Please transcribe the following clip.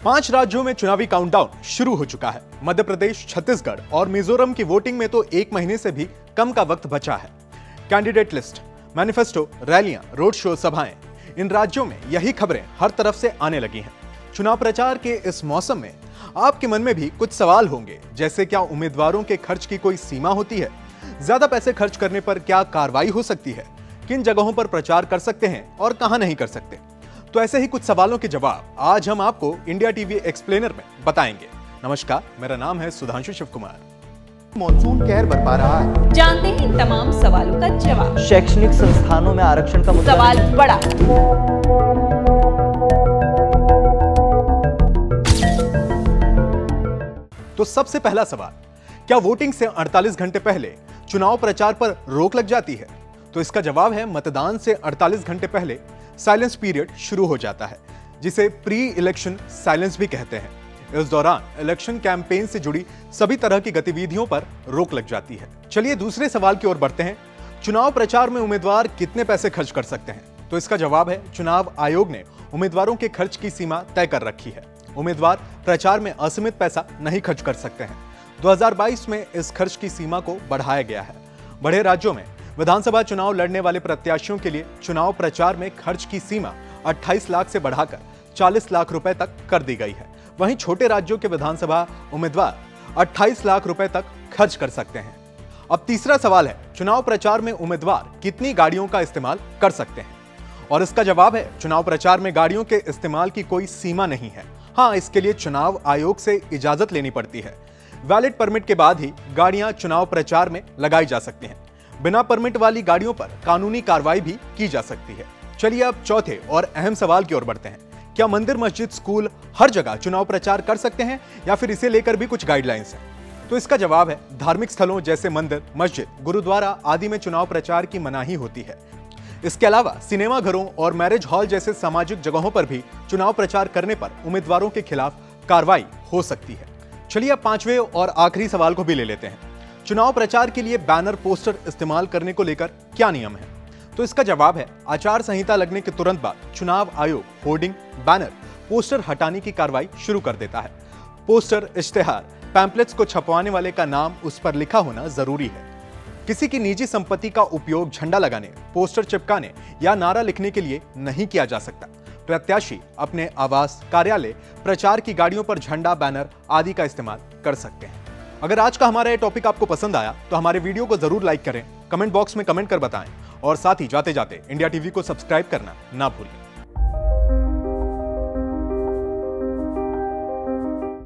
5 राज्यों में चुनावी काउंटडाउन शुरू हो चुका है। मध्य प्रदेश, छत्तीसगढ़ और मिजोरम की वोटिंग में तो 1 महीने से भी कम का वक्त बचा है। कैंडिडेट लिस्ट, मैनिफेस्टो, रैलियां, रोड शो, सभाएं, इन राज्यों में यही खबरें हर तरफ से आने लगी हैं। चुनाव प्रचार के इस मौसम में आपके मन में भी कुछ सवाल होंगे, जैसे क्या उम्मीदवारों के खर्च की कोई सीमा होती है? ज्यादा पैसे खर्च करने पर क्या कार्रवाई हो सकती है? किन जगहों पर प्रचार कर सकते हैं और कहां नहीं कर सकते? तो ऐसे ही कुछ सवालों के जवाब आज हम आपको इंडिया टीवी एक्सप्लेनर में बताएंगे। नमस्कार, मेरा नाम है सुधांशु शिव कुमार। मॉनसून कहर बरपा रहा है। जानते हैं इन तमाम सवालों का जवाब। शैक्षणिक संस्थानों में आरक्षण का मुद्दा सवाल बड़ा। तो सबसे पहला सवाल, क्या वोटिंग से 48 घंटे पहले चुनाव प्रचार पर रोक लग जाती है? तो इसका जवाब है, मतदान से 48 घंटे पहले साइलेंस पीरियड शुरू हो जाता है, जिसे प्री इलेक्शन साइलेंस भी कहते हैं। इस दौरान इलेक्शन कैंपेन से जुड़ी सभी तरह की गतिविधियों पर रोक लग जाती है। चलिए दूसरे सवाल की ओर बढ़ते हैं। चुनाव प्रचार में उम्मीदवार कितने पैसे खर्च कर सकते हैं? तो इसका जवाब है, चुनाव आयोग ने उम्मीदवारों के खर्च की सीमा तय कर रखी है। उम्मीदवार प्रचार में असीमित पैसा नहीं खर्च कर सकते हैं। 2022 में इस खर्च की सीमा को बढ़ाया गया है। बड़े राज्यों में विधानसभा चुनाव लड़ने वाले प्रत्याशियों के लिए चुनाव प्रचार में खर्च की सीमा 28 लाख से बढ़ाकर 40 लाख रुपए तक कर दी गई है। वहीं छोटे राज्यों के विधानसभा उम्मीदवार 28 लाख रुपए तक खर्च कर सकते हैं। अब तीसरा सवाल है, चुनाव प्रचार में उम्मीदवार कितनी गाड़ियों का इस्तेमाल कर सकते हैं? और इसका जवाब है, चुनाव प्रचार में गाड़ियों के इस्तेमाल की कोई सीमा नहीं है। हाँ, इसके लिए चुनाव आयोग से इजाजत लेनी पड़ती है। वैलिड परमिट के बाद ही गाड़ियां चुनाव प्रचार में लगाई जा सकती हैं। बिना परमिट वाली गाड़ियों पर कानूनी कार्रवाई भी की जा सकती है। चलिए अब चौथे और अहम सवाल की ओर बढ़ते हैं। क्या मंदिर, मस्जिद, स्कूल हर जगह चुनाव प्रचार कर सकते हैं या फिर इसे लेकर भी कुछ गाइडलाइंस हैं? तो इसका जवाब है, धार्मिक स्थलों जैसे मंदिर, मस्जिद, गुरुद्वारा आदि में चुनाव प्रचार की मनाही होती है। इसके अलावा सिनेमा घरों और मैरिज हॉल जैसे सामाजिक जगहों पर भी चुनाव प्रचार करने पर उम्मीदवारों के खिलाफ कार्रवाई हो सकती है। चलिए अब पांचवें और आखिरी सवाल को भी ले लेते हैं। चुनाव प्रचार के लिए बैनर, पोस्टर इस्तेमाल करने को लेकर क्या नियम है? तो इसका जवाब है, आचार संहिता लगने के तुरंत बाद चुनाव आयोग होर्डिंग, बैनर, पोस्टर हटाने की कार्रवाई शुरू कर देता है। पोस्टर, इश्तेहार, पैम्पलेट्स को छपवाने वाले का नाम उस पर लिखा होना जरूरी है। किसी की निजी संपत्ति का उपयोग झंडा लगाने, पोस्टर चिपकाने या नारा लिखने के लिए नहीं किया जा सकता। प्रत्याशी अपने आवास, कार्यालय, प्रचार की गाड़ियों पर झंडा, बैनर आदि का इस्तेमाल कर सकते हैं। अगर आज का हमारा ये टॉपिक आपको पसंद आया तो हमारे वीडियो को जरूर लाइक करें, कमेंट बॉक्स में कमेंट कर बताएं और साथ ही जाते जाते इंडिया टीवी को सब्सक्राइब करना ना भूलें।